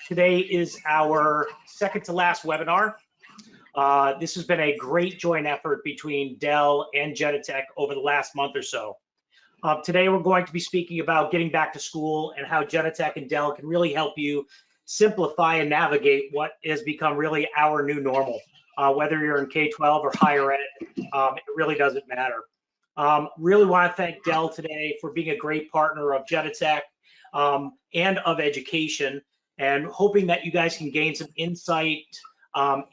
Today is our second to last webinar. This has been a great joint effort between Dell and Genetec over the last month or so. Today we're going to be speaking about getting back to school and how Genetec and Dell can really help you simplify and navigate what has become really our new normal. Whether you're in K-12 or higher ed, it really doesn't matter. Really want to thank Dell today for being a great partner of Genetec and of education, and hoping that you guys can gain some insight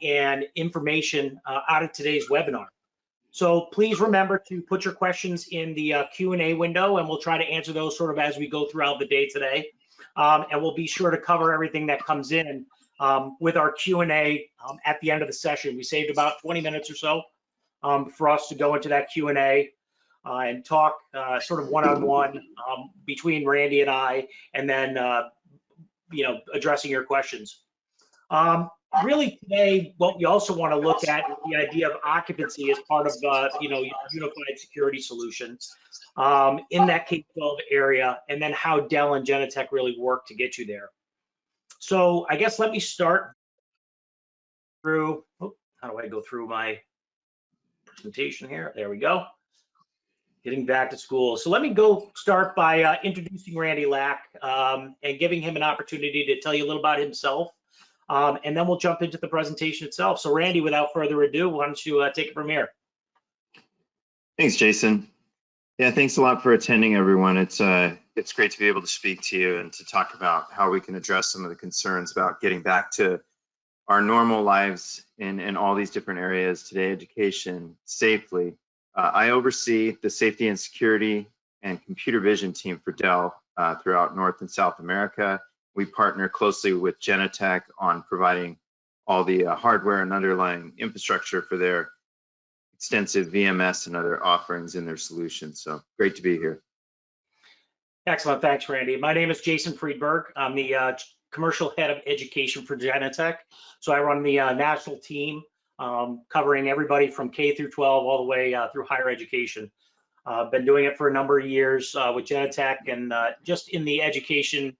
and information out of today's webinar. So please remember to put your questions in the Q&A window, and we'll try to answer those sort of as we go throughout the day today. And we'll be sure to cover everything that comes in with our Q&A at the end of the session. We saved about 20 minutes or so for us to go into that Q&A and talk sort of one-on-one between Randy and I, and then addressing your questions. Really today, what we also want to look at is the idea of occupancy as part of unified security solutions in that K-12 area, and then how Dell and Genetec really work to get you there. So I guess let me start through, how do I go through my presentation here? There we go. Getting back to school. So let me start by introducing Randy Lack and giving him an opportunity to tell you a little about himself. And then we'll jump into the presentation itself. So Randy, without further ado, why don't you take it from here? Thanks, Jason. Yeah, thanks a lot for attending, everyone. It's great to be able to speak to you and to talk about how we can address some of the concerns about getting back to our normal lives in all these different areas today, education safely. I oversee the safety and security and computer vision team for Dell throughout North and South America. We partner closely with Genetec on providing all the hardware and underlying infrastructure for their extensive VMS and other offerings in their solutions. So great to be here. Excellent, thanks, Randy. My name is Jason Friedberg. I'm the commercial head of education for Genetec. So I run the national team covering everybody from K through 12 all the way through higher education. I've been doing it for a number of years with Genetec and just in the education,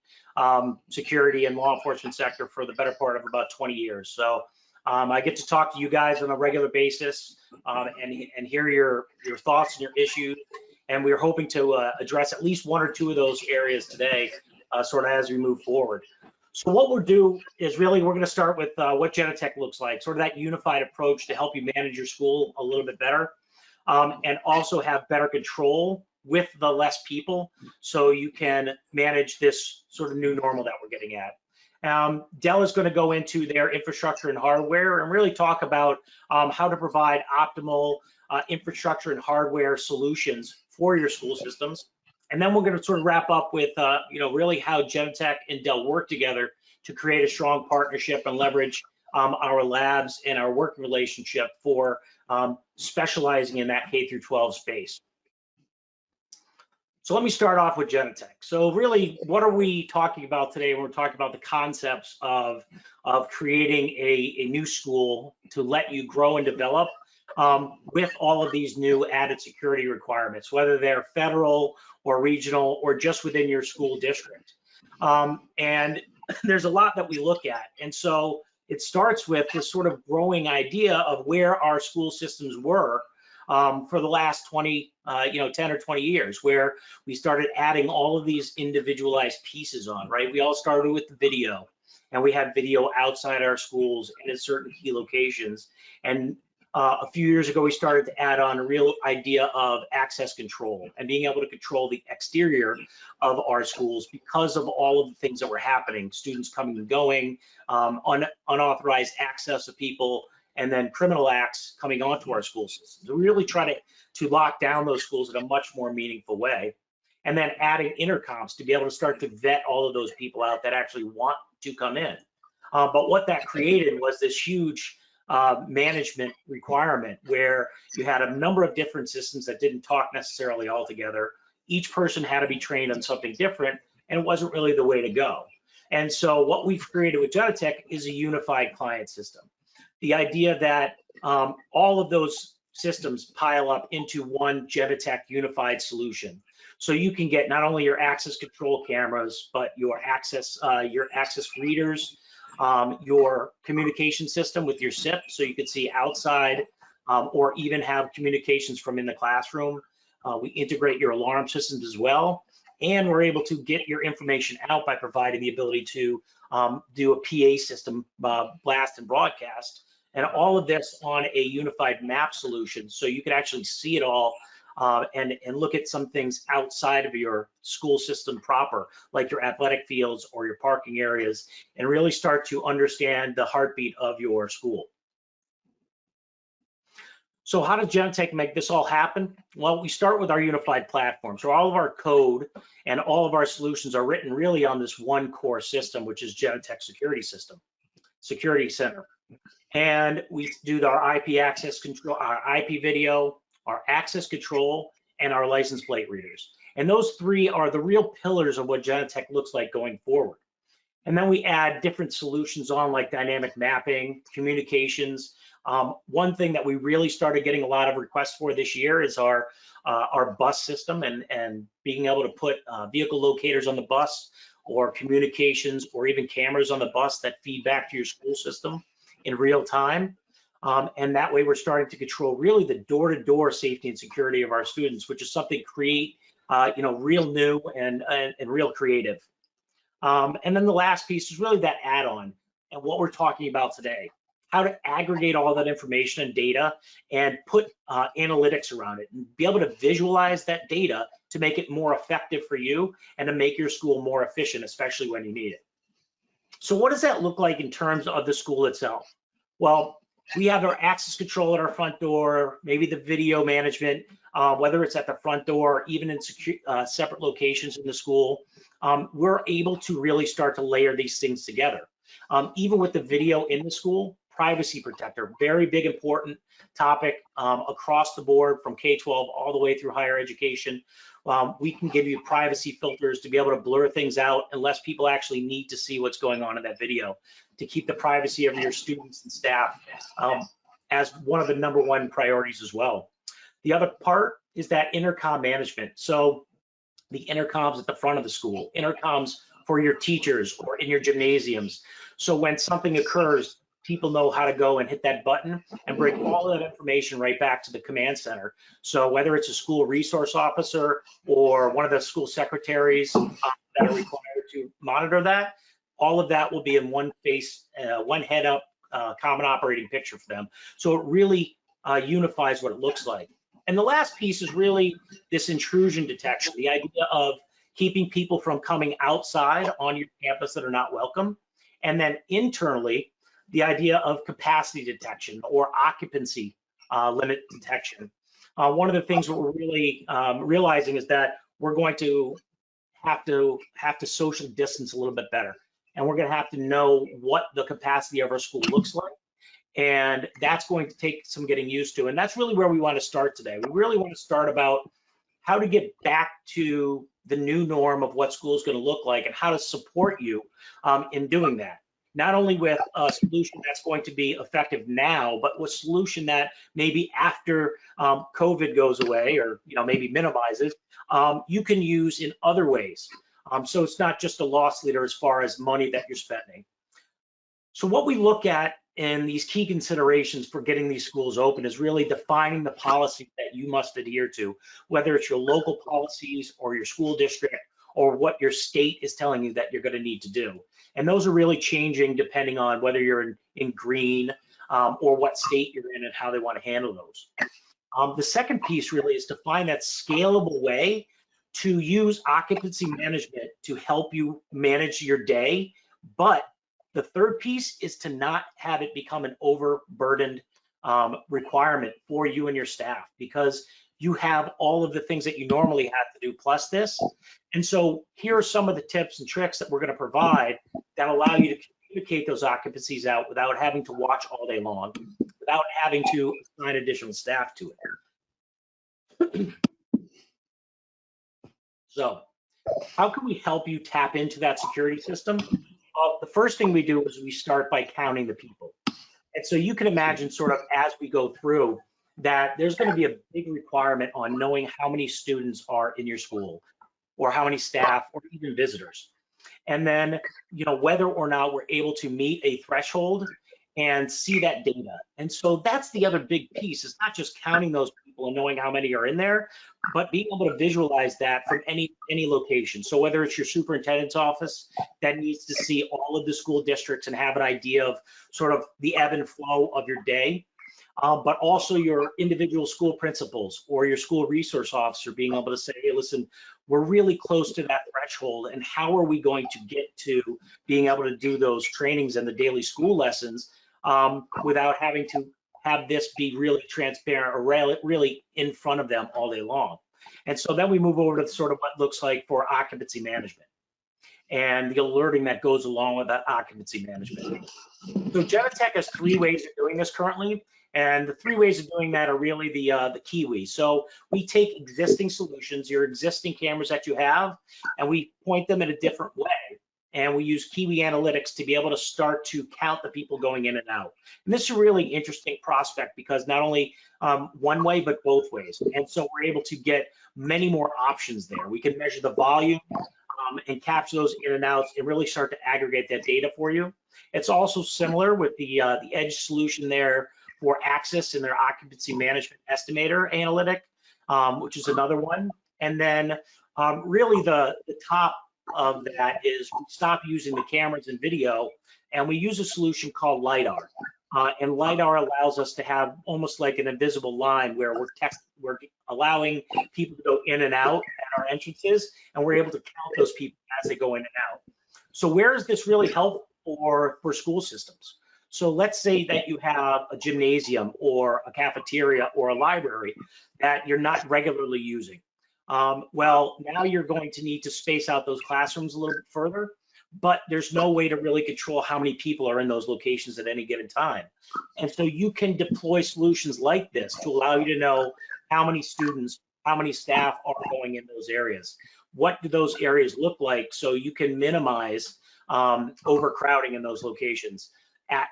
security and law enforcement sector for the better part of about 20 years. So I get to talk to you guys on a regular basis and hear your thoughts and your issues. And we're hoping to address at least one or two of those areas today, sort of as we move forward. So what we'll do is really, we're going to start with what Genetec looks like, sort of that unified approach to help you manage your school a little bit better, and also have better control with the less people, so you can manage this sort of new normal that we're getting at. Dell is going to go into their infrastructure and hardware and really talk about how to provide optimal infrastructure and hardware solutions for your school systems. And then we're going to sort of wrap up with, really how Genetec and Dell work together to create a strong partnership and leverage our labs and our working relationship for specializing in that K through 12 space. So let me start off with Genetec. So really, what are we talking about today? We're talking about the concepts of creating a new school to let you grow and develop with all of these new added security requirements, whether they're federal or regional or just within your school district. And there's a lot that we look at. And so it starts with this sort of growing idea of where our school systems were for the last 10 or 20 years, where we started adding all of these individualized pieces on, right? We all started with the video, and we had video outside our schools and in certain key locations. And a few years ago, we started to add on a real idea of access control and being able to control the exterior of our schools because of all of the things that were happening, students coming and going, unauthorized access of people, and then criminal acts coming onto our school systems. We really try to lock down those schools in a much more meaningful way. And then adding intercoms to be able to start to vet all of those people out that actually want to come in. But what that created was this huge management requirement where you had a number of different systems that didn't talk necessarily all together. Each person had to be trained on something different, and it wasn't really the way to go. And so what we've created with Genetec is a unified client system. The idea that all of those systems pile up into one Genetec unified solution. So you can get not only your access control cameras, but your access readers, your communication system with your SIP, so you can see outside, or even have communications from in the classroom. We integrate your alarm systems as well, and we're able to get your information out by providing the ability to do a PA system, blast and broadcast, and all of this on a unified map solution, so you can actually see it all and look at some things outside of your school system proper, like your athletic fields or your parking areas, and really start to understand the heartbeat of your school. So how did Genetec make this all happen? Well, we start with our unified platform. So all of our code and all of our solutions are written really on this one core system, which is Genetec Security Center. And we do our IP access control, our IP video, our access control, and our license plate readers. And those three are the real pillars of what Genetec looks like going forward. And then we add different solutions on, like dynamic mapping, communications. One thing that we really started getting a lot of requests for this year is our bus system, and being able to put vehicle locators on the bus, or communications, or even cameras on the bus that feed back to your school system in real time. And that way we're starting to control really the door-to-door safety and security of our students, which is something real new and real creative. And then the last piece is really that add-on and what we're talking about today, how to aggregate all that information and data and put analytics around it and be able to visualize that data to make it more effective for you and to make your school more efficient, especially when you need it. So what does that look like in terms of the school itself? Well, we have our access control at our front door, maybe the video management, whether it's at the front door, even in separate locations in the school. We're able to really start to layer these things together. Even with the video in the school, privacy protector, very big, important topic across the board from K-12 all the way through higher education. We can give you privacy filters to be able to blur things out unless people actually need to see what's going on in that video, to keep the privacy of your students and staff as one of the #1 priorities as well. The other part is that intercom management. So the intercoms at the front of the school, intercoms for your teachers or in your gymnasiums. So when something occurs, people know how to go and hit that button and bring all of that information right back to the command center. So whether it's a school resource officer or one of the school secretaries that are required to monitor that, all of that will be in one face, one head up, common operating picture for them. So it really unifies what it looks like. And the last piece is really this intrusion detection, the idea of keeping people from coming outside on your campus that are not welcome. And then internally, the idea of capacity detection or occupancy limit detection. One of the things that we're really realizing is that we're going to have to social distance a little bit better. And we're going to have to know what the capacity of our school looks like. And that's going to take some getting used to. And that's really where we want to start today. We really want to start about how to get back to the new norm of what school is going to look like and how to support you in doing that. Not only with a solution that's going to be effective now, but with a solution that maybe after COVID goes away or maybe minimizes, you can use in other ways. So it's not just a loss leader as far as money that you're spending. So what we look at in these key considerations for getting these schools open is really defining the policy that you must adhere to, whether it's your local policies or your school district or what your state is telling you that you're going to need to do. And those are really changing depending on whether you're in green or what state you're in and how they want to handle those. The second piece really is to find that scalable way to use occupancy management to help you manage your day. But the third piece is to not have it become an overburdened requirement for you and your staff, because you have all of the things that you normally have to do plus this. And so here are some of the tips and tricks that we're going to provide that allow you to communicate those occupancies out without having to watch all day long, without having to assign additional staff to it. So how can we help you tap into that security system? The first thing we do is we start by counting the people. And so you can imagine sort of as we go through, that there's going to be a big requirement on knowing how many students are in your school, or how many staff, or even visitors. And then, whether or not we're able to meet a threshold and see that data. And so that's the other big piece. It's not just counting those people and knowing how many are in there, but being able to visualize that from any location. So whether it's your superintendent's office that needs to see all of the school districts and have an idea of sort of the ebb and flow of your day, but also your individual school principals or your school resource officer being able to say, hey, listen, we're really close to that threshold, and how are we going to get to being able to do those trainings and the daily school lessons without having to have this be really transparent or really in front of them all day long. And so then we move over to sort of what looks like for occupancy management and the alerting that goes along with that occupancy management. So Genetec has 3 ways of doing this currently, and the 3 ways of doing that are really the Kiwi. So we take existing solutions, your existing cameras that you have, and we point them in a different way. And we use Kiwi Analytics to be able to start to count the people going in and out. And this is a really interesting prospect because not only one way, but both ways. And so we're able to get many more options there. We can measure the volume and capture those in and outs and really start to aggregate that data for you. It's also similar with the Edge solution there for Axis and their occupancy management estimator analytic, which is another one. And then really the top of that is we stop using the cameras and video, and we use a solution called LiDAR. And LiDAR allows us to have almost like an invisible line where we're allowing people to go in and out at our entrances, and we're able to count those people as they go in and out. So where is this really helpful for school systems? So let's say that you have a gymnasium or a cafeteria or a library that you're not regularly using. Well, now you're going to need to space out those classrooms a little bit further, but there's no way to really control how many people are in those locations at any given time. And so you can deploy solutions like this to allow you to know how many students, how many staff are going in those areas. What do those areas look like so you can minimize overcrowding in those locations at,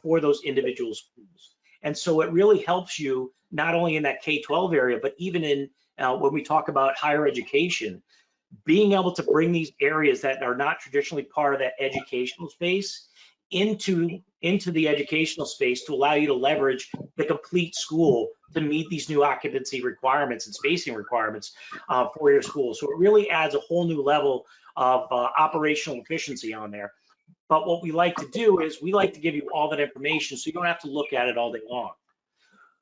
for those individual schools. And so it really helps you not only in that K-12 area, but even in when we talk about higher education, being able to bring these areas that are not traditionally part of that educational space into the educational space to allow you to leverage the complete school to meet these new occupancy requirements and spacing requirements for your school. So it really adds a whole new level of operational efficiency on there. But what we like to do is we like to give you all that information so you don't have to look at it all day long.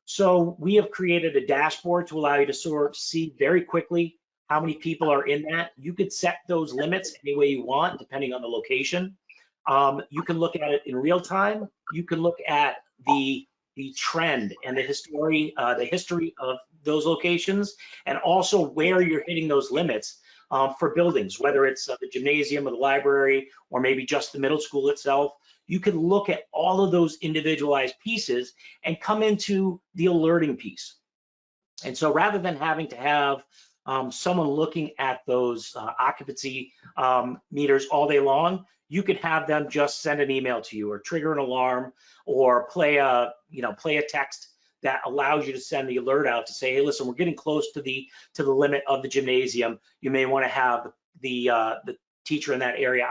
So we have created a dashboard to allow you to sort of see very quickly how many people are in that. You could set those limits any way you want, depending on the location. You can look at it in real time. You can look at the trend and the history of those locations, and also where you're hitting those limits for buildings, whether it's the gymnasium or the library, or maybe just the middle school itself. You can look at all of those individualized pieces and come into the alerting piece. And so rather than having to have someone looking at those occupancy meters all day long, you could have them just send an email to you or trigger an alarm or play a text that allows you to send the alert out to say, hey, listen, we're getting close to the limit of the gymnasium. You may want to have the teacher in that area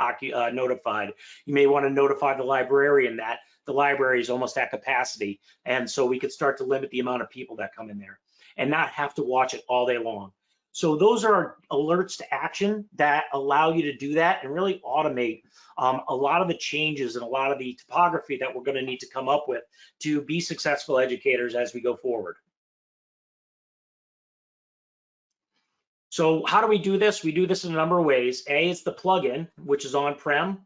notified. You may want to notify the librarian that the library is almost at capacity. And so we could start to limit the amount of people that come in there and not have to watch it all day long. So those are alerts to action that allow you to do that and really automate a lot of the changes and a lot of the topography that we're going to need to come up with to be successful educators as we go forward. So how do we do this? We do this in a number of ways. A, it's the plugin, which is on-prem.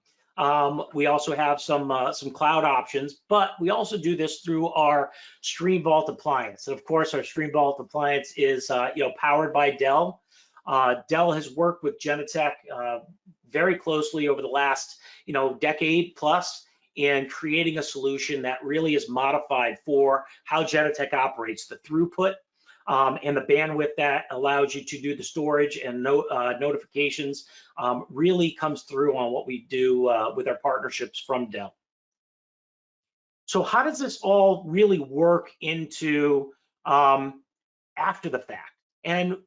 We also have some cloud options, but we also do this through our StreamVault appliance. And of course, our StreamVault appliance is powered by Dell. Dell has worked with Genetec very closely over the last decade plus in creating a solution that really is modified for how Genetec operates, the throughput and the bandwidth that allows you to do the storage and notifications really comes through on what we do with our partnerships from Dell. So how does this all really work into after the fact? And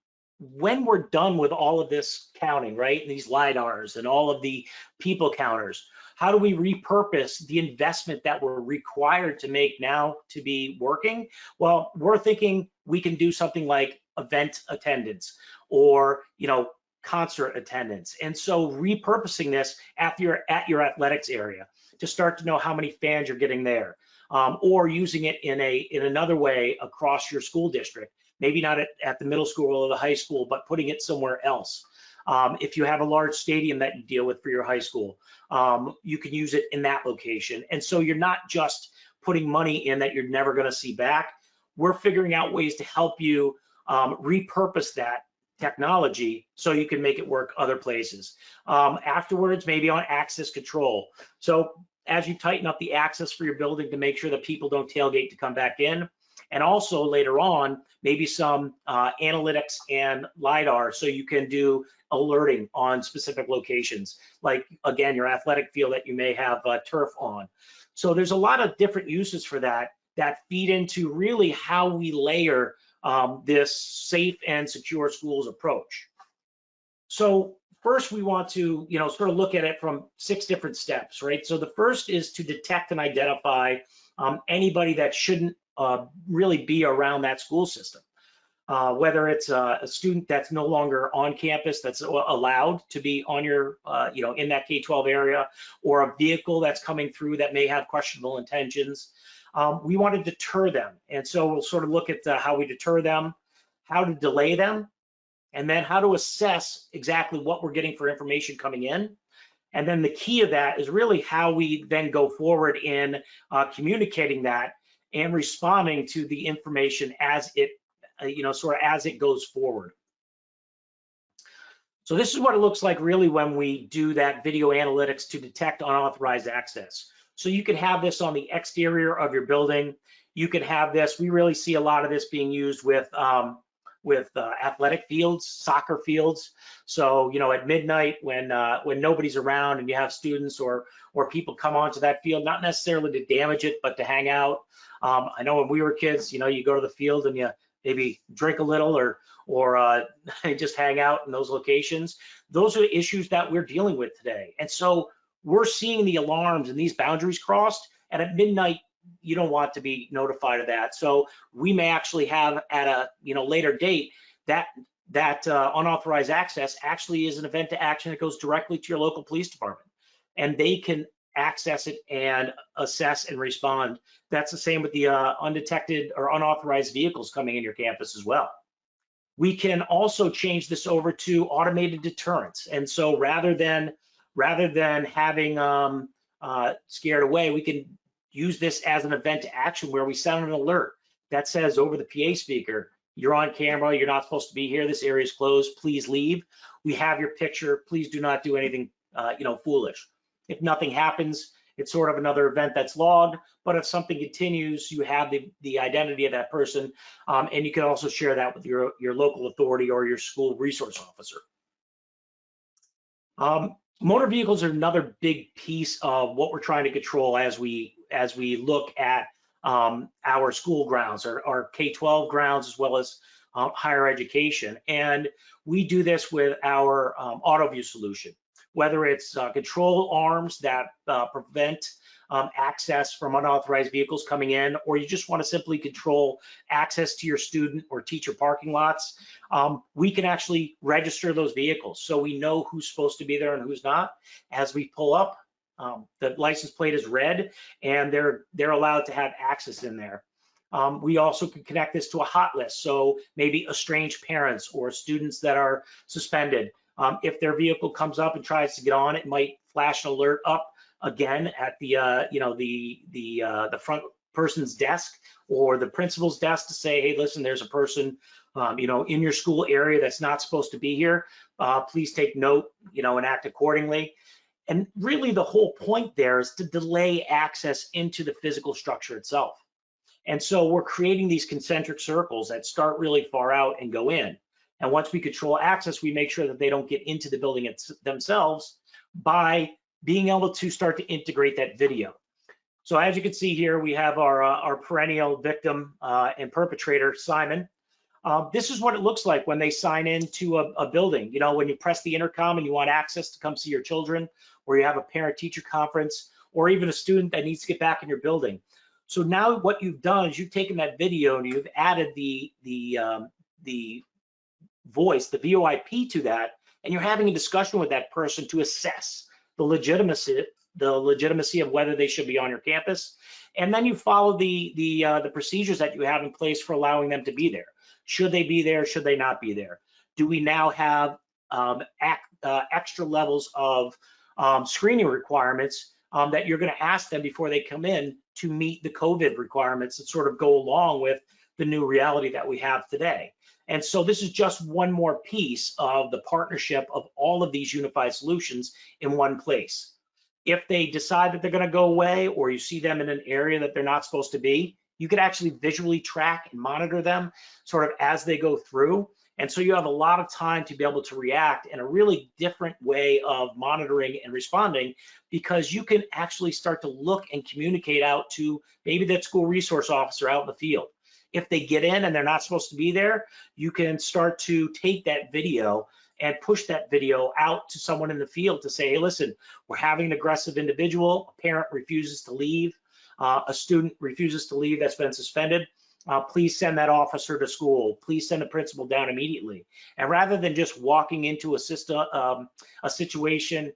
when we're done with all of this counting, right, and these LiDARs and all of the people counters, how do we repurpose the investment that we're required to make now to be working? Well, we're thinking we can do something like event attendance or, concert attendance. And so repurposing this at your athletics area to start to know how many fans you're getting there, or using it in another way across your school district. Maybe not at the middle school or the high school, but putting it somewhere else. If you have a large stadium that you deal with for your high school, you can use it in that location. And so you're not just putting money in that you're never going to see back. We're figuring out ways to help you repurpose that technology so you can make it work other places. Afterwards, maybe on access control. So as you tighten up the access for your building to make sure that people don't tailgate to come back in, and also later on, maybe some analytics and LiDAR so you can do alerting on specific locations, like again, your athletic field that you may have turf on. So there's a lot of different uses for that feed into really how we layer this safe and secure schools approach. So first we want to, sort of look at it from 6 different steps, right? So the first is to detect and identify anybody that shouldn't really be around that school system. Whether it's a student that's no longer on campus that's allowed to be on your, in that K-12 area, or a vehicle that's coming through that may have questionable intentions. We want to deter them. And so we'll sort of look at how we deter them, how to delay them, and then how to assess exactly what we're getting for information coming in. And then the key of that is really how we then go forward in communicating that and responding to the information as it, sort of as it goes forward. So this is what it looks like really when we do that video analytics to detect unauthorized access. So you can have this on the exterior of your building. You can have this, we really see a lot of this being used with athletic fields, soccer fields. So, at midnight when nobody's around and you have students or people come onto that field, not necessarily to damage it, but to hang out. I know when we were kids, you go to the field and you maybe drink a little or just hang out in those locations. Those are issues that we're dealing with today. And so we're seeing the alarms and these boundaries crossed, and at midnight, you don't want to be notified of that. So we may actually have at a later date that unauthorized access actually is an event to action that goes directly to your local police department, and they can access it and assess and respond. That's the same with the undetected or unauthorized vehicles coming in your campus as well. We can also change this over to automated deterrence, and so rather than having scared away, we can use this as an event to action where we send an alert that says over the PA speaker, you're on camera, you're not supposed to be here, this area is closed, please leave. We have your picture, please do not do anything foolish. If nothing happens, it's sort of another event that's logged, but if something continues, you have the identity of that person, and you can also share that with your local authority or your school resource officer. Motor vehicles are another big piece of what we're trying to control as we look at our school grounds, our K-12 grounds, as well as higher education. And we do this with our AutoView solution, whether it's control arms that prevent access from unauthorized vehicles coming in, or you just want to simply control access to your student or teacher parking lots, we can actually register those vehicles so we know who's supposed to be there and who's not. As we pull up, the license plate is red and they're allowed to have access in there. We also can connect this to a hot list, so maybe estranged parents or students that are suspended. If their vehicle comes up and tries to get on, it might flash an alert up again at the front person's desk or the principal's desk to say, hey, listen, there's a person in your school area that's not supposed to be here. Please take note, and act accordingly. And really the whole point there is to delay access into the physical structure itself. And so we're creating these concentric circles that start really far out and go in. And once we control access, we make sure that they don't get into the building themselves by being able to start to integrate that video. So as you can see here, we have our perennial victim and perpetrator, Simon. This is what it looks like when they sign into a building. You know, when you press the intercom and you want access to come see your children, or you have a parent-teacher conference, or even a student that needs to get back in your building. So now what you've done is you've taken that video and you've added the voice, the VoIP to that, and you're having a discussion with that person to assess the legitimacy of whether they should be on your campus. And then you follow the procedures that you have in place for allowing them to be there. Should they be there? Should they not be there? Do we now have extra levels of screening requirements that you're going to ask them before they come in to meet the COVID requirements that sort of go along with the new reality that we have today? And so this is just one more piece of the partnership of all of these unified solutions in one place. If they decide that they're going to go away, or you see them in an area that they're not supposed to be, you could actually visually track and monitor them sort of as they go through. And so you have a lot of time to be able to react in a really different way of monitoring and responding, because you can actually start to look and communicate out to maybe that school resource officer out in the field. If they get in and they're not supposed to be there, you can start to take that video and push that video out to someone in the field to say, hey, listen, we're having an aggressive individual, a parent refuses to leave, a student refuses to leave that's been suspended. Please send that officer to school. Please send the principal down immediately. And rather than just walking into a situation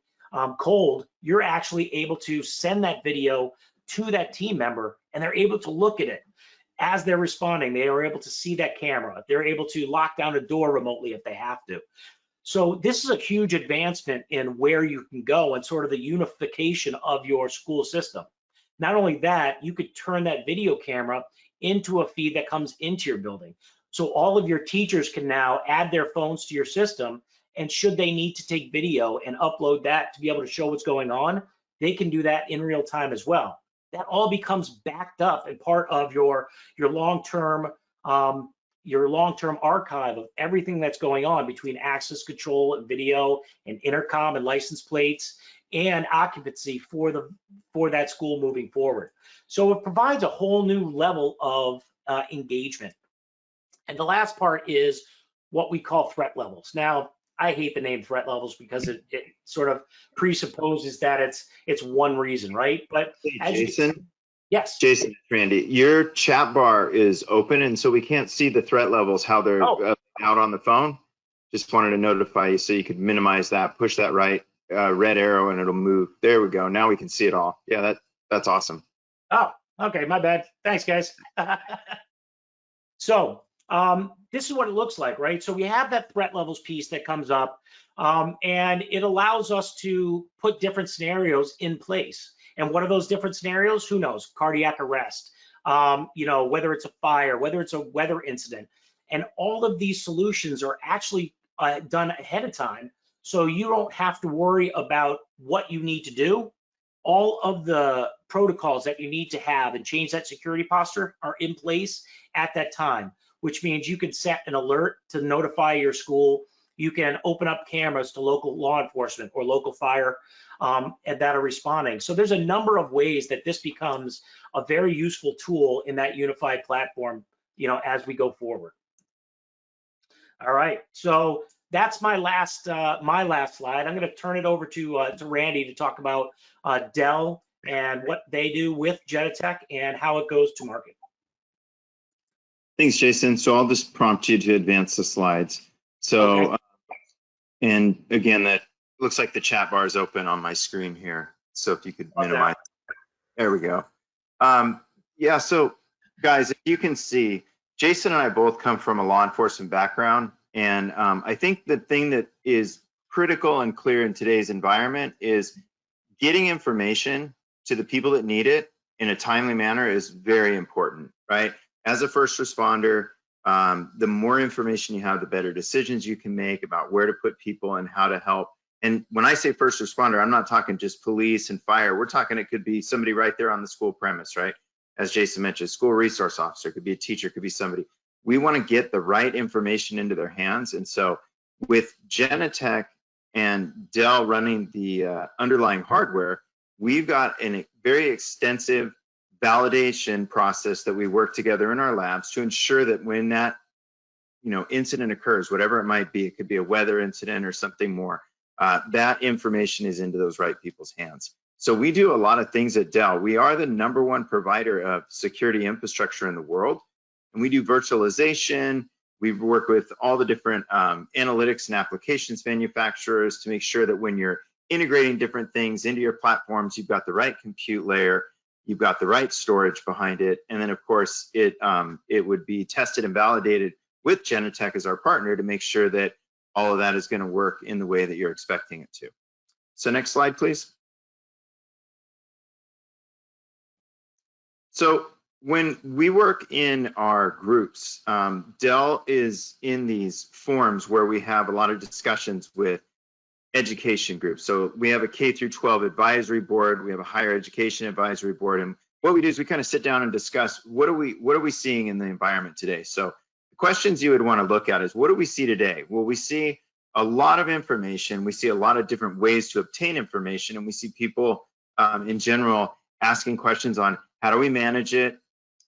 cold, you're actually able to send that video to that team member, and they're able to look at it. As they're responding, they are able to see that camera. They're able to lock down a door remotely if they have to. So this is a huge advancement in where you can go and sort of the unification of your school system. Not only that, you could turn that video camera into a feed that comes into your building. So all of your teachers can now add their phones to your system, and should they need to take video and upload that to be able to show what's going on, they can do that in real time as well. That all becomes backed up and part of your long-term archive of everything that's going on between access control and video and intercom and license plates and occupancy for that school moving forward. So it provides a whole new level of engagement. And the last part is what we call threat levels. Now, I hate the name threat levels because it sort of presupposes that it's one reason, right? But hey, Jason. Yes. Jason, it's Randy. Your chat bar is open, and so we can't see the threat levels, how they're out on the phone. Just wanted to notify you so you could minimize that, push that red arrow, and it'll move. There we go. Now we can see it all. Yeah, that's awesome. Oh, okay, my bad. Thanks, guys. So this is what it looks like, right? So we have that threat levels piece that comes up, and it allows us to put different scenarios in place. And what are those different scenarios? Who knows? Cardiac arrest, you know, whether it's a fire, whether it's a weather incident. And all of these solutions are actually done ahead of time, so you don't have to worry about what you need to do. All of the protocols that you need to have and change that security posture are in place at that time, which means you can set an alert to notify your school. You can open up cameras to local law enforcement or local fire that are responding. So there's a number of ways that this becomes a very useful tool in that unified platform, you know, as we go forward. All right, so that's my last slide. I'm going to turn it over to Randy to talk about Dell and what they do with Genetec and how it goes to market. Thanks, Jason. So I'll just prompt you to advance the slides. So, okay. And again, that looks like the chat bar is open on my screen here. So if you could minimize, there we go. Yeah, so guys, if you can see, Jason and I both come from a law enforcement background. And I think the thing that is critical and clear in today's environment is getting information to the people that need it in a timely manner is very important, right? As a first responder, the more information you have, the better decisions you can make about where to put people and how to help. And when I say first responder, I'm not talking just police and fire. We're talking it could be somebody right there on the school premise, right? As Jason mentioned, school resource officer, could be a teacher, could be somebody. We want to get the right information into their hands. And so with Genetec and Dell running the underlying hardware, we've got a very extensive validation process that we work together in our labs to ensure that when that incident occurs, whatever it might be, it could be a weather incident or something more, that information is into those right people's hands. So we do a lot of things at Dell. We are the #1 provider of security infrastructure in the world, and we do virtualization. We work with all the different analytics and applications manufacturers to make sure that when you're integrating different things into your platforms, you've got the right compute layer, you've got the right storage behind it, and then of course it would be tested and validated with Genetec as our partner to make sure that all of that is going to work in the way that you're expecting it to. So next slide, please. So when we work in our groups, Dell is in these forums where we have a lot of discussions with education groups. So we have a K through 12 advisory board, we have a higher education advisory board, and what we do is we kind of sit down and discuss what are we seeing in the environment today. So the questions you would want to look at is, what do we see today? Well, we see a lot of information, we see a lot of different ways to obtain information, and we see people in general asking questions on how do we manage it,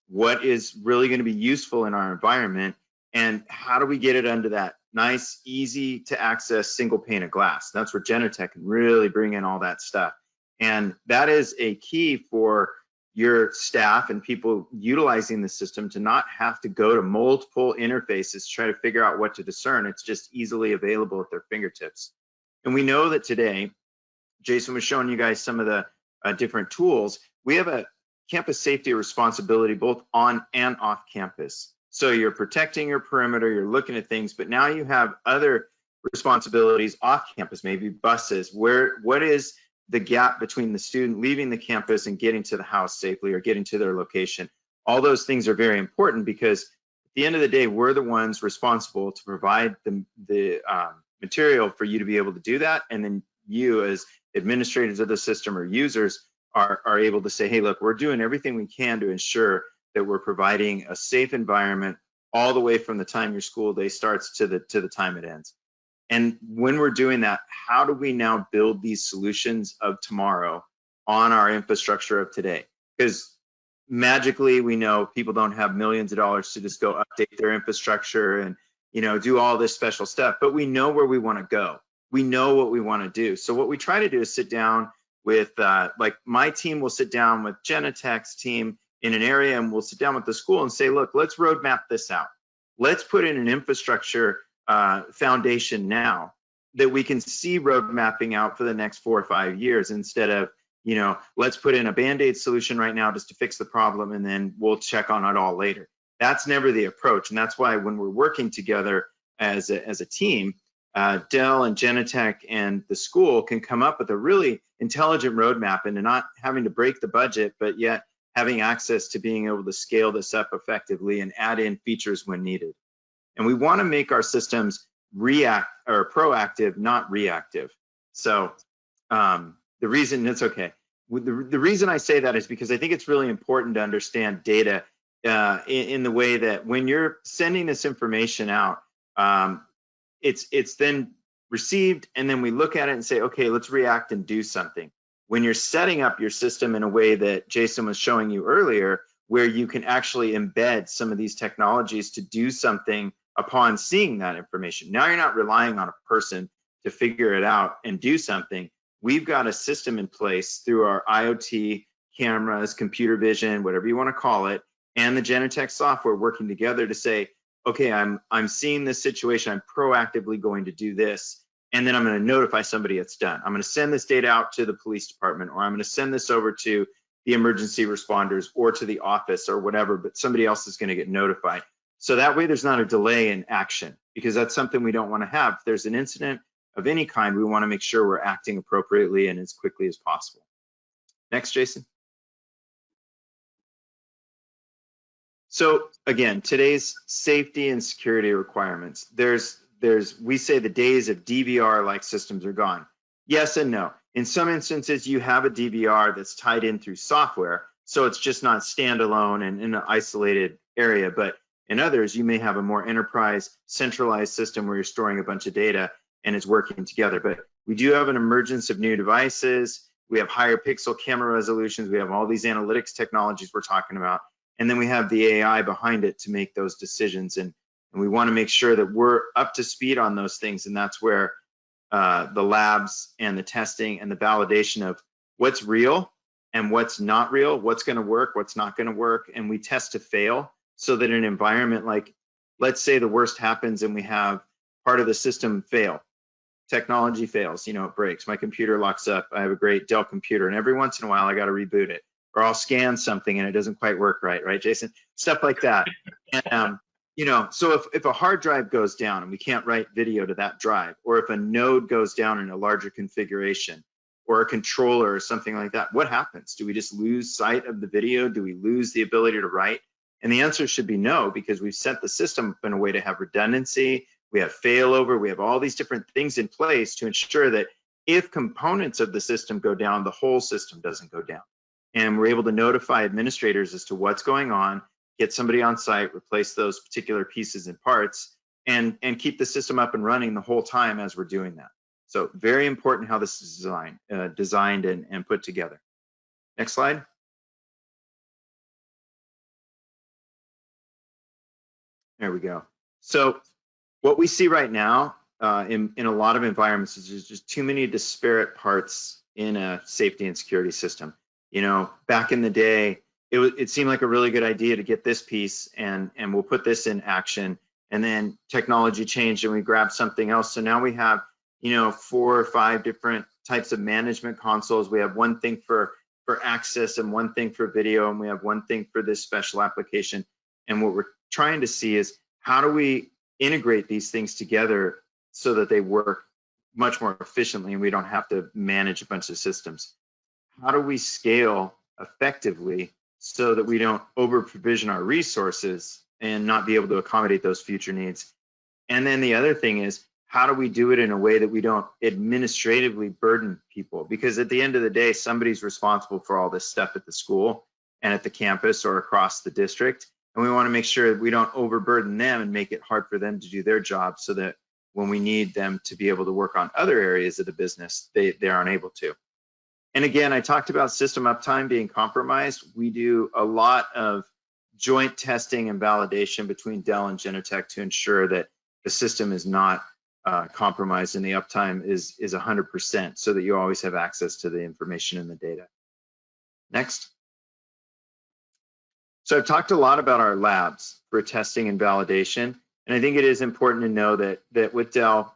what is really going to be useful in our environment, and how do we get it under that nice, easy to access single pane of glass. That's where Genetec can really bring in all that stuff. And that is a key for your staff and people utilizing the system to not have to go to multiple interfaces to try to figure out what to discern. It's just easily available at their fingertips. And we know that today, Jason was showing you guys some of the different tools. We have a campus safety responsibility both on and off campus. So you're protecting your perimeter, you're looking at things, but now you have other responsibilities off campus, maybe buses. What is the gap between the student leaving the campus and getting to the house safely or getting to their location? All those things are very important because at the end of the day, we're the ones responsible to provide the material for you to be able to do that. And then you as administrators of the system or users are able to say, hey, look, we're doing everything we can to ensure that we're providing a safe environment all the way from the time your school day starts to the time it ends. And when we're doing that, how do we now build these solutions of tomorrow on our infrastructure of today? Because magically, we know people don't have millions of dollars to just go update their infrastructure and do all this special stuff, but we know where we want to go. We know what we want to do. So what we try to do is sit down with, like my team will sit down with Genetec's team in an area, and we'll sit down with the school and say, look, let's roadmap this out. Let's put in an infrastructure foundation now that we can see road mapping out for the next 4 or 5 years instead of, let's put in a Band-Aid solution right now just to fix the problem and then we'll check on it all later. That's never the approach. And that's why when we're working together as a team, Dell and Genetec and the school can come up with a really intelligent roadmap and not having to break the budget, but yet having access to being able to scale this up effectively and add in features when needed. And we want to make our systems proactive, not reactive. So the reason the reason I say that is because I think it's really important to understand data in the way that when you're sending this information out, it's then received, and then we look at it and say, okay, let's react and do something. When you're setting up your system in a way that Jason was showing you earlier, where you can actually embed some of these technologies to do something upon seeing that information. Now you're not relying on a person to figure it out and do something. We've got a system in place through our IoT cameras, computer vision, whatever you want to call it, and the Genetec software working together to say, okay, I'm seeing this situation, I'm proactively going to do this, and then I'm going to notify somebody it's done. I'm going to send this data out to the police department, or I'm going to send this over to the emergency responders or to the office or whatever, but somebody else is going to get notified. So that way there's not a delay in action, because that's something we don't want to have. If there's an incident of any kind, we want to make sure we're acting appropriately and as quickly as possible. Next, Jason. So again, today's safety and security requirements, we say the days of DVR-like systems are gone. Yes and no. In some instances, you have a DVR that's tied in through software, so it's just not standalone and in an isolated area. But in others, you may have a more enterprise, centralized system where you're storing a bunch of data and it's working together. But we do have an emergence of new devices. we have higher pixel camera resolutions, we have all these analytics technologies we're talking about, and then we have the AI behind it to make those decisions. And we want to make sure that we're up to speed on those things. And that's where the labs and the testing and the validation of what's real and what's not real, what's going to work, what's not going to work. And we test to fail, so that in an environment like, let's say the worst happens and we have part of the system fail. Technology fails, it breaks. My computer locks up. I have a great Dell computer, and every once in a while I got to reboot it, or I'll scan something and it doesn't quite work right, Jason? Stuff like that. And, so if a hard drive goes down and we can't write video to that drive, or if a node goes down in a larger configuration, or a controller or something like that, what happens? Do we just lose sight of the video? Do we lose the ability to write? And the answer should be no, because we've set the system up in a way to have redundancy. We have failover, we have all these different things in place to ensure that if components of the system go down, the whole system doesn't go down. And we're able to notify administrators as to what's going on, get somebody on site, replace those particular pieces and parts, and keep the system up and running the whole time as we're doing that. So very important how this is designed and put together. Next slide. There we go. So what we see right now in a lot of environments is there's just too many disparate parts in a safety and security system. Back in the day, it seemed like a really good idea to get this piece and we'll put this in action. And then technology changed and we grabbed something else. So now we have, 4 or 5 different types of management consoles. We have one thing for access and one thing for video, and we have one thing for this special application. And what we're trying to see is, how do we integrate these things together so that they work much more efficiently and we don't have to manage a bunch of systems? How do we scale effectively so that we don't over provision our resources and not be able to accommodate those future needs? And then the other thing is, how do we do it in a way that we don't administratively burden people? Because at the end of the day, somebody's responsible for all this stuff at the school and at the campus or across the district. And we want to make sure that we don't overburden them and make it hard for them to do their job, so that when we need them to be able to work on other areas of the business, they aren't able to. And again, I talked about system uptime being compromised. We do a lot of joint testing and validation between Dell and Genetec to ensure that the system is not compromised and the uptime is 100%, so that you always have access to the information and the data. Next. So I've talked a lot about our labs for testing and validation, and I think it is important to know that with Dell,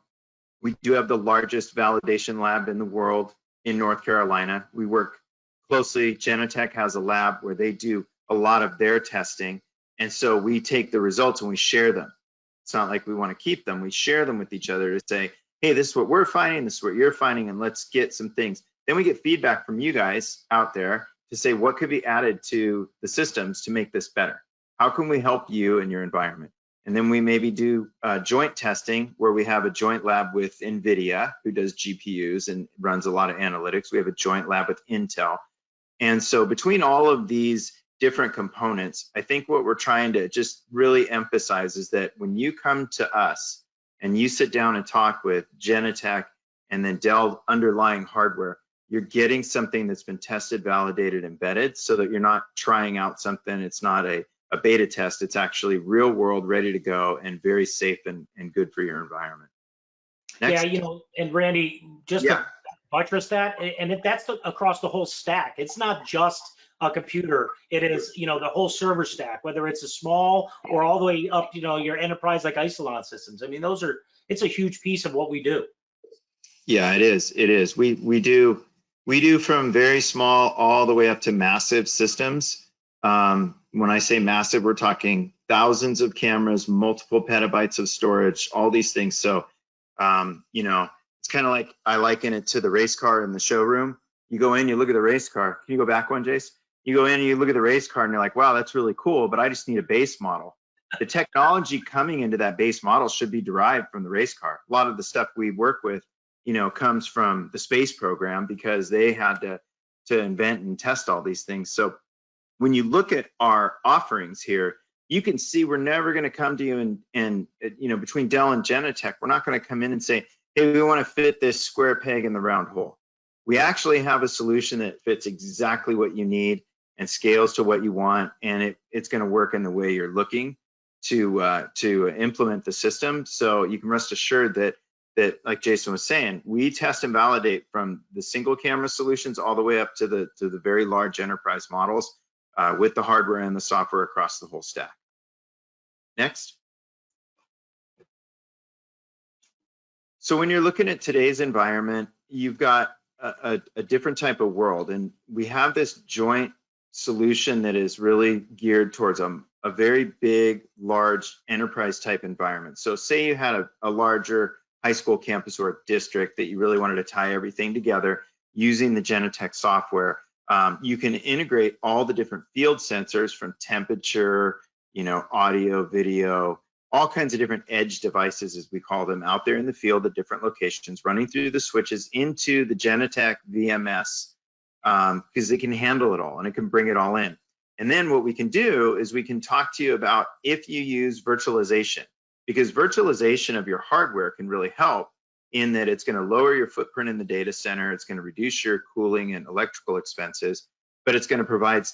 we do have the largest validation lab in the world in North Carolina. We work closely. Genetec has a lab where they do a lot of their testing, and so we take the results and we share them. It's not like we want to keep them. We share them with each other to say, hey, this is what we're finding, this is what you're finding, and let's get some things. Then we get feedback from you guys out there to say what could be added to the systems to make this better. How can we help you in your environment? And then we maybe do joint testing, where we have a joint lab with NVIDIA, who does GPUs and runs a lot of analytics. We have a joint lab with Intel. And so between all of these different components, I think what we're trying to just really emphasize is that when you come to us and you sit down and talk with Genetec and then Dell underlying hardware, you're getting something that's been tested, validated, embedded, so that you're not trying out something. It's not a beta test. It's actually real world, ready to go, and very safe and good for your environment. Next. Yeah, and Randy, just to buttress that, and that's across the whole stack. It's not just a computer. It is, the whole server stack, whether it's a small or all the way up, your enterprise like Isilon systems. I mean, it's a huge piece of what we do. Yeah, it is. It is. We do from very small all the way up to massive systems. When I say massive, we're talking thousands of cameras, multiple petabytes of storage, all these things. So, it's kind of like, I liken it to the race car in the showroom. You go in, you look at the race car. Can you go back one, Jace? You go in and you look at the race car and you're like, wow, that's really cool, but I just need a base model. The technology coming into that base model should be derived from the race car. A lot of the stuff we work with, comes from the space program, because they had to invent and test all these things. So when you look at our offerings here, you can see we're never going to come to you and between Dell and Genetec, we're not going to come in and say, hey, we want to fit this square peg in the round hole. We actually have a solution that fits exactly what you need and scales to what you want, and it's going to work in the way you're looking to implement the system. So you can rest assured that like Jason was saying, we test and validate from the single camera solutions all the way up to the very large enterprise models with the hardware and the software across the whole stack. Next. So when you're looking at today's environment, you've got a different type of world, and we have this joint solution that is really geared towards a very big, large enterprise type environment. So say you had a larger high school campus or a district that you really wanted to tie everything together using the Genetec software. You can integrate all the different field sensors from temperature, audio, video, all kinds of different edge devices, as we call them, out there in the field at different locations, running through the switches into the Genetec VMS, because it can handle it all and it can bring it all in. And then what we can do is we can talk to you about if you use virtualization, because virtualization of your hardware can really help in that it's going to lower your footprint in the data center, it's going to reduce your cooling and electrical expenses, but it's going to provide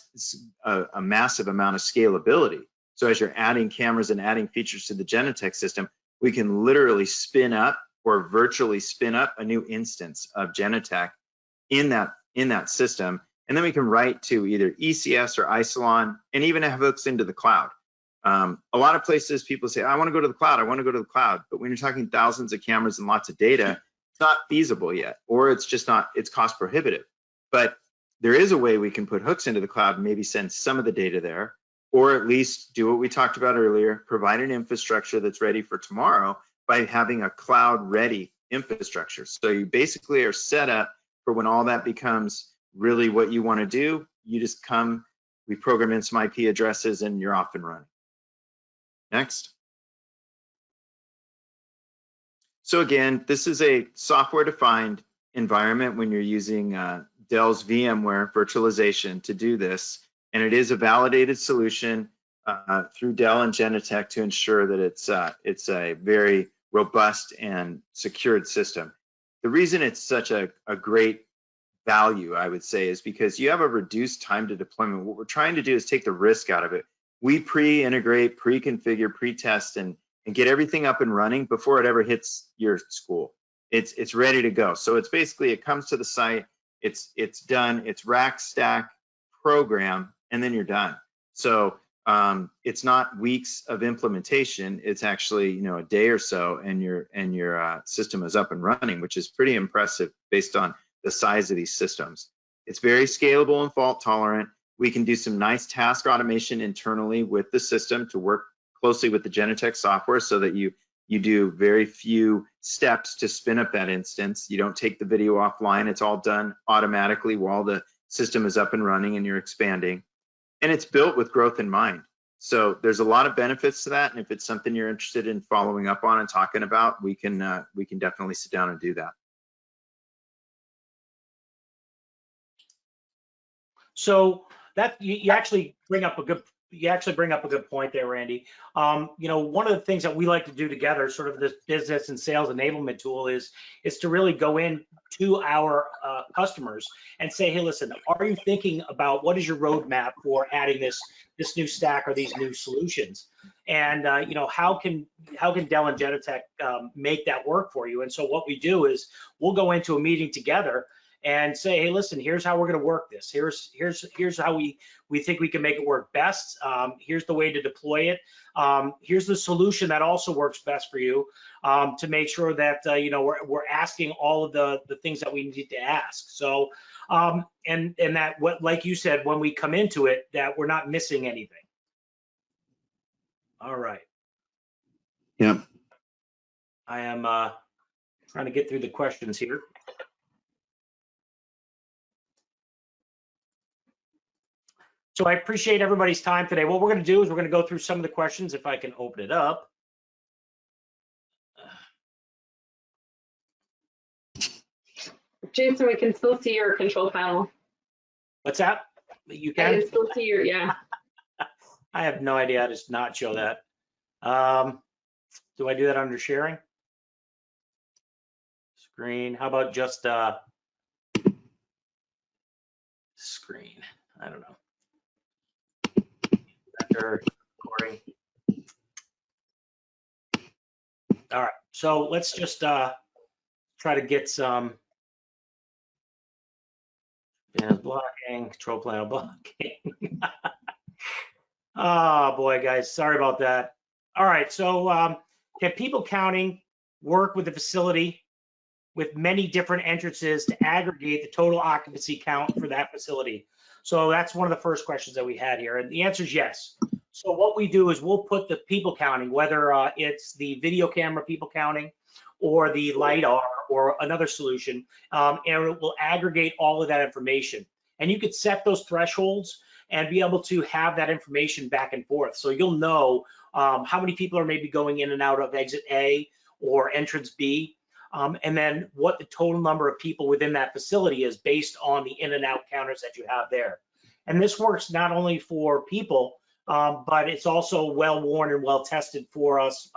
a massive amount of scalability. So as you're adding cameras and adding features to the Genetec system, we can literally spin up or virtually spin up a new instance of Genetec in that system. And then we can write to either ECS or Isilon and even have hooks into the cloud. A lot of places people say, I want to go to the cloud, I want to go to the cloud. But when you're talking thousands of cameras and lots of data, it's not feasible yet, or it's just not, it's cost prohibitive. But there is a way we can put hooks into the cloud and maybe send some of the data there, or at least do what we talked about earlier, provide an infrastructure that's ready for tomorrow by having a cloud ready infrastructure. So you basically are set up for when all that becomes really what you want to do. You just come, we program in some IP addresses and you're off and running. Next. So again, this is a software defined environment when you're using Dell's VMware virtualization to do this. And it is a validated solution through Dell and Genetec to ensure that it's a very robust and secured system. The reason it's such a great value, I would say, is because you have a reduced time to deployment. What we're trying to do is take the risk out of it. We pre-integrate, pre-configure, pre-test, and get everything up and running before it ever hits your school. It's ready to go. So it's basically, it comes to the site, it's done, it's rack, stack, program, and then you're done. So it's not weeks of implementation. It's actually a day or so, and your system is up and running, which is pretty impressive based on the size of these systems. It's very scalable and fault tolerant. We can do some nice task automation internally with the system to work closely with the Genetec software so that you do very few steps to spin up that instance. You don't take the video offline. It's all done automatically while the system is up and running and you're expanding. And it's built with growth in mind. So there's a lot of benefits to that. And if it's something you're interested in following up on and talking about, we can definitely sit down and do that. So that you actually bring up a good point there, Randy. One of the things that we like to do together, sort of this business and sales enablement tool, is to really go in to our customers and say, hey, listen, are you thinking about what is your roadmap for adding this new stack or these new solutions? And how can Dell and Genetec make that work for you? And so what we do is we'll go into a meeting together and say, hey, listen, here's how we're going to work this. Here's how we think we can make it work best. Here's the way to deploy it. Here's the solution that also works best for you, to make sure that we're asking all of the things that we need to ask. So and that, what, like you said, when we come into it, that we're not missing anything. All right. Yeah. I am trying to get through the questions here. So I appreciate everybody's time today. What we're going to do is we're going to go through some of the questions, if I can open it up. Jason, we can still see your control panel. What's that? You I can? can still see your, yeah. I have no idea how to not show that. Do I do that under sharing? Screen, how about just, screen. I don't know. After recording. All right, so let's just try to get some blocking, control panel blocking. Oh boy, guys, sorry about that. All right, so can people counting work with the facility with many different entrances to aggregate the total occupancy count for that facility? So that's one of the first questions that we had here, and the answer is yes. So what we do is we'll put the people counting, whether it's the video camera people counting or the LiDAR or another solution, and it will aggregate all of that information. And you could set those thresholds and be able to have that information back and forth. So you'll know how many people are maybe going in and out of exit A or entrance B, and then what the total number of people within that facility is based on the in and out counters that you have there. And this works not only for people, but it's also well worn and well tested for us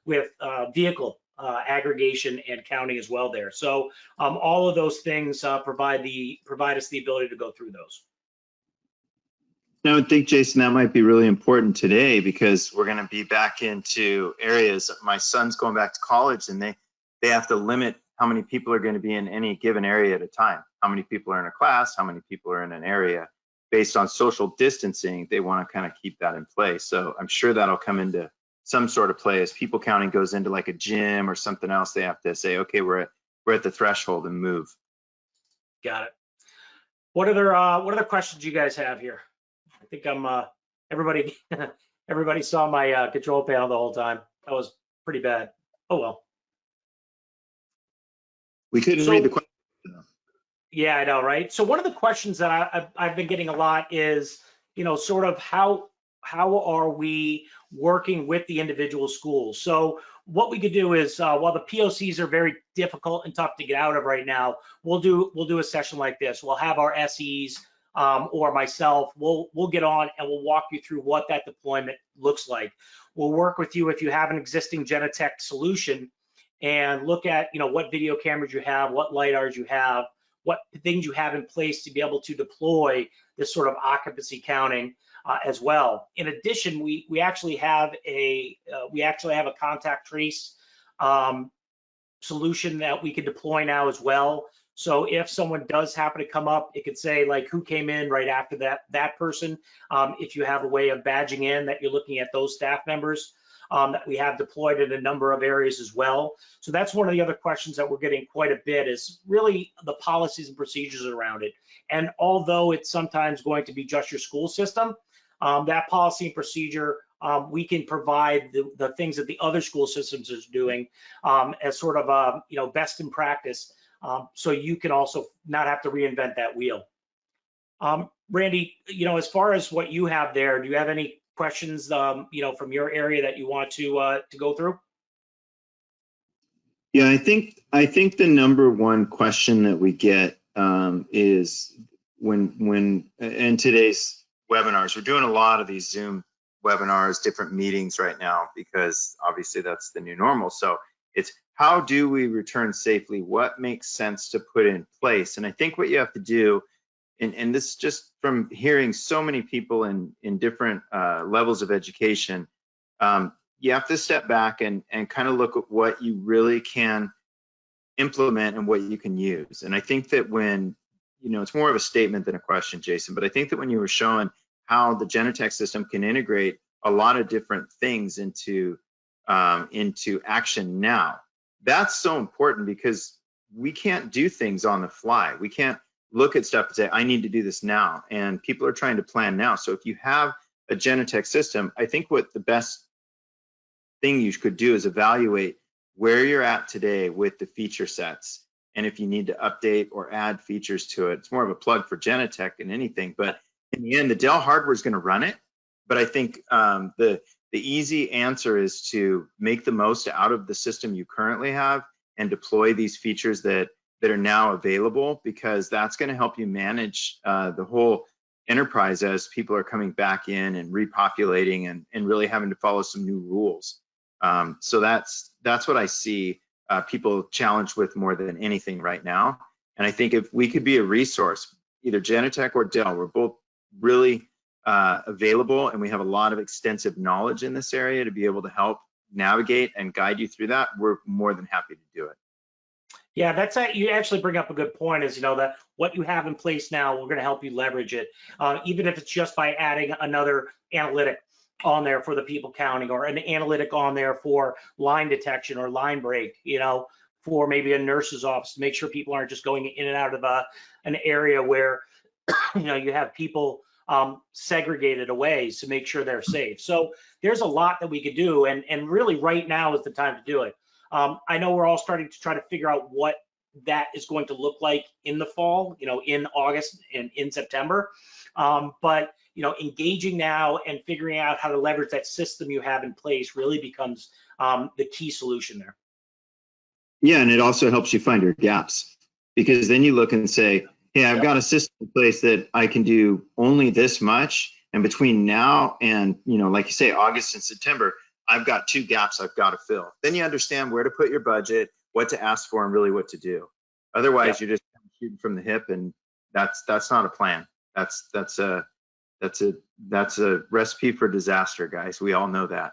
with vehicle aggregation and counting as well there. So all of those things provide us the ability to go through those. I would think, Jason, that might be really important today because we're going to be back into areas. My son's going back to college and they have to limit how many people are going to be in any given area at a time. How many people are in a class, how many people are in an area. Based on social distancing, they want to kind of keep that in place. So I'm sure that'll come into some sort of play as people counting goes into like a gym or something else. They have to say, okay, we're at the threshold and move. Got it. What other questions you guys have here? I think everybody saw my control panel the whole time. That was pretty bad. Oh well. We couldn't read the question. Yeah, I know, right? So one of the questions that I've been getting a lot is, sort of how are we working with the individual schools? So what we could do is, while the POCs are very difficult and tough to get out of right now, we'll do a session like this. We'll have our SEs or myself. We'll get on and we'll walk you through what that deployment looks like. We'll work with you if you have an existing Genetec solution and look at what video cameras you have, what LiDARs you have, what things you have in place to be able to deploy this sort of occupancy counting as well. In addition, we actually have a contact trace solution that we can deploy now as well. So if someone does happen to come up, it could say like who came in right after that person. If you have a way of badging in that you're looking at those staff members that we have deployed in a number of areas as well. So that's one of the other questions that we're getting quite a bit is really the policies and procedures around it. And although it's sometimes going to be just your school system, that policy and procedure, we can provide the things that the other school systems are doing as sort of best in practice, so you can also not have to reinvent that wheel. Randy, as far as what you have there, do you have any questions, from your area that you want to go through? Yeah, I think the number one question that we get is when in today's webinars, we're doing a lot of these Zoom webinars, different meetings right now, because obviously that's the new normal. So it's how do we return safely? What makes sense to put in place? And I think what you have to do, and this is just from hearing so many people in different levels of education, you have to step back and kind of look at what you really can implement and what you can use. And I think that when, it's more of a statement than a question, Jason, but I think that when you were showing how the Genetec system can integrate a lot of different things into action now, that's so important because we can't do things on the fly. We can't look at stuff and say, I need to do this now. And people are trying to plan now. So if you have a Genetec system, I think what the best thing you could do is evaluate where you're at today with the feature sets. And if you need to update or add features to it, it's more of a plug for Genetec than anything. But in the end, the Dell hardware is going to run it. But I think the easy answer is to make the most out of the system you currently have and deploy these features that are now available, because that's going to help you manage the whole enterprise as people are coming back in and repopulating and really having to follow some new rules. So that's what I see people challenged with more than anything right now. And I think if we could be a resource, either Genetec or Dell. We're both really available, and we have a lot of extensive knowledge in this area to be able to help navigate and guide you through that. We're more than happy to do it. Yeah, you actually bring up a good point, is, that what you have in place now, we're going to help you leverage it, even if it's just by adding another analytic on there for the people counting, or an analytic on there for line detection or line break, for maybe a nurse's office, to make sure people aren't just going in and out of an area where, you have people segregated away, to make sure they're safe. So there's a lot that we could do, and really right now is the time to do it. I know we're all starting to try to figure out what that is going to look like in the fall, in August and in September. But, engaging now and figuring out how to leverage that system you have in place really becomes the key solution there. Yeah, and it also helps you find your gaps, because then you look and say, hey, I've got a system in place that I can do only this much. And between now and, like you say, August and September, I've got 2 gaps I've got to fill. Then you understand where to put your budget, what to ask for, and really what to do. Otherwise, you're just shooting from the hip, and that's not a plan. That's a recipe for disaster, guys. We all know that.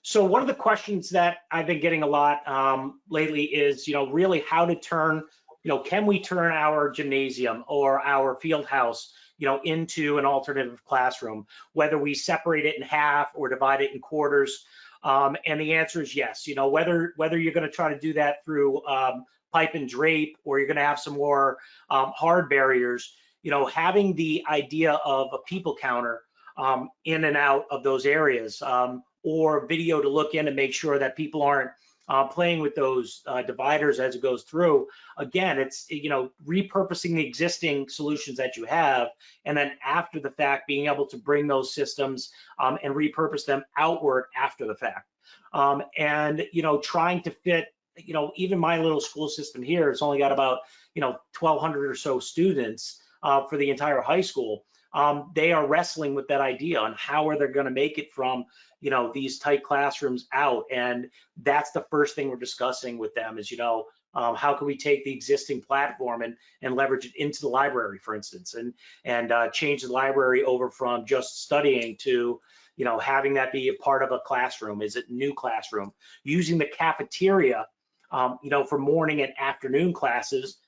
So one of the questions that I've been getting a lot lately is, really how to turn, can we turn our gymnasium or our field house, into an alternative classroom, whether we separate it in half or divide it in quarters? And the answer is yes. Whether you're going to try to do that through pipe and drape, or you're going to have some more hard barriers, having the idea of a people counter in and out of those areas, or video to look in and make sure that people aren't playing with those dividers as it goes through. Again, it's, repurposing the existing solutions that you have, and then after the fact, being able to bring those systems and repurpose them outward after the fact. And, trying to fit, even my little school system here, it's only got about, 1,200 or so students for the entire high school. They are wrestling with that idea on how are they going to make it from, these tight classrooms out. And that's the first thing we're discussing with them is, how can we take the existing platform and leverage it into the library, for instance, and change the library over from just studying to, having that be a part of a classroom. Is it new classroom? Using the cafeteria, for morning and afternoon classes,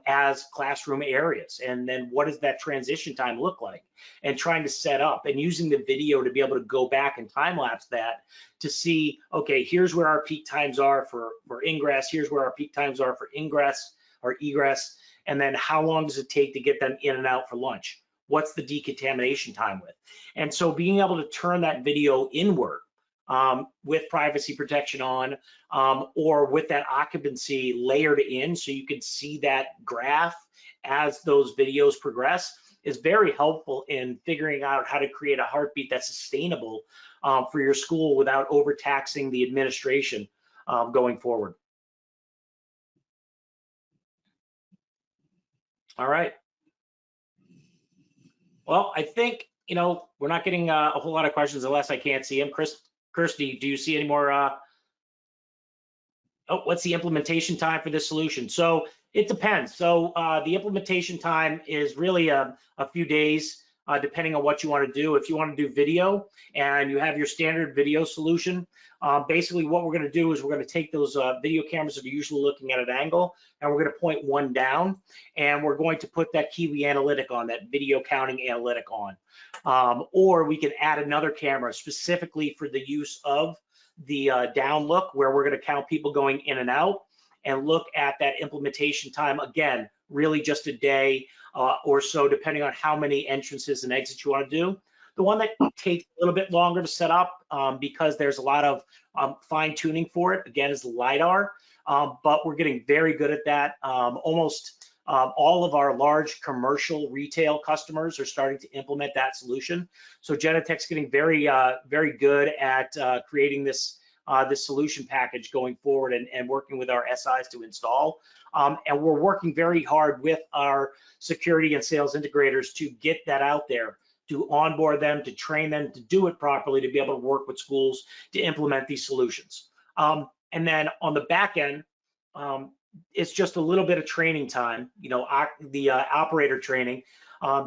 as classroom areas, and then what does that transition time look like, and trying to set up and using the video to be able to go back and time lapse that to see, okay, here's where our peak times are for ingress, here's where our peak times are for ingress or egress, and then how long does it take to get them in and out for lunch, what's the decontamination time with. And so being able to turn that video inward with privacy protection on, or with that occupancy layered in, so you can see that graph as those videos progress, is very helpful in figuring out how to create a heartbeat that's sustainable for your school without overtaxing the administration going forward. All right. Well, I think, we're not getting a whole lot of questions unless I can't see them. Kirsty, do you see any more? What's the implementation time for this solution? So it depends. So the implementation time is really a few days, depending on what you want to do. If you want to do video and you have your standard video solution, basically what we're going to do is we're going to take those video cameras that are usually looking at an angle, and we're going to point one down, and we're going to put that Kiwi analytic on, that video counting analytic on. Or we can add another camera specifically for the use of the down look, where we're going to count people going in and out and look at that implementation time. Again, really just a day or so, depending on how many entrances and exits you want to do. The one that takes a little bit longer to set up because there's a lot of fine tuning for it, again, is the LiDAR, but we're getting very good at that. Almost all of our large commercial retail customers are starting to implement that solution. So Genetec's getting very, very good at creating this solution package going forward, and working with our SIs to install. And we're working very hard with our security and sales integrators to get that out there, to onboard them, to train them, to do it properly, to be able to work with schools to implement these solutions. And then on the back end, it's just a little bit of training time, you know, the operator training,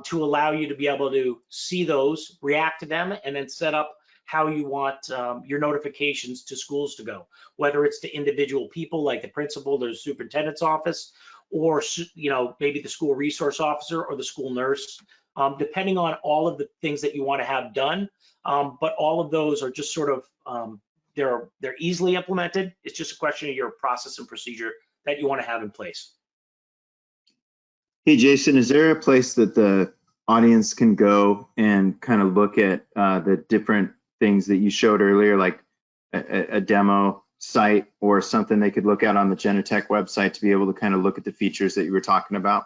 to allow you to be able to see those, react to them, and then set up how you want your notifications to schools to go, whether it's to individual people like the principal, the superintendent's office, or, you know, maybe the school resource officer or the school nurse, depending on all of the things that you want to have done. But all of those are just sort of, they're easily implemented. It's just a question of your process and procedure that you want to have in place. Hey, Jason, is there a place that the audience can go and kind of look at the different things that you showed earlier, like a demo site or something they could look at on the Genetec website to be able to kind of look at the features that you were talking about?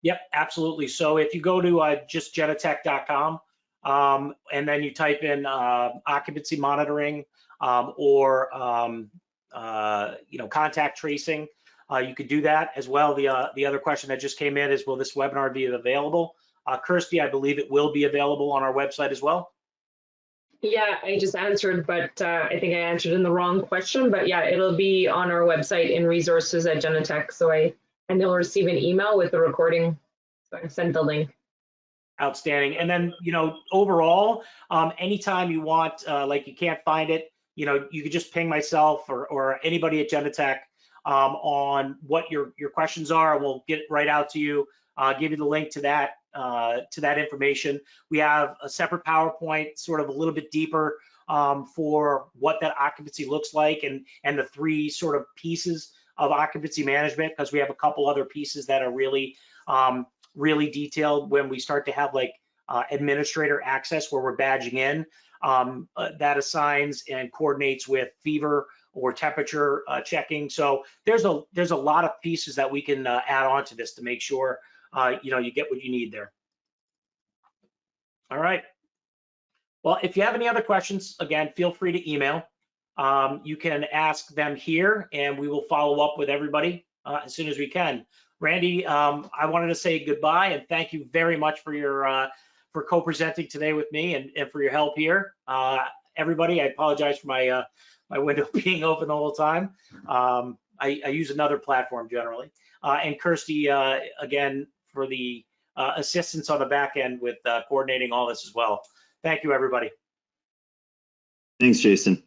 Yep, absolutely. So if you go to just genetec.com, and then you type in occupancy monitoring, or you know, contact tracing, you could do that as well. The other question that just came in is, will this webinar be available? Kirsty, I believe it will be available on our website as well. Yeah, I just answered, but I think I answered in the wrong question. But yeah, it'll be on our website in resources at Genetec. And they'll receive an email with the recording. So I sent the link. Outstanding. And then, you know, overall, anytime you want, like you can't find it, you know, you could just ping myself or anybody at Genetec on what your questions are, and we'll get right out to you, give you the link to that information. We have a separate PowerPoint, sort of a little bit deeper, for what that occupancy looks like, and the three sort of pieces of occupancy management, because we have a couple other pieces that are really really detailed when we start to have like administrator access, where we're badging in, that assigns and coordinates with fever or temperature checking. So there's a lot of pieces that we can add on to this to make sure you know, you get what you need there. All right. Well, if you have any other questions, again, feel free to email. You can ask them here, and we will follow up with everybody as soon as we can. Randy, I wanted to say goodbye and thank you very much for your for co-presenting today with me, and for your help here. Everybody, I apologize for my my window being open the whole time. I use another platform generally. And Kirsty, again, for the assistance on the back end with coordinating all this as well. Thank you, everybody. Thanks, Jason.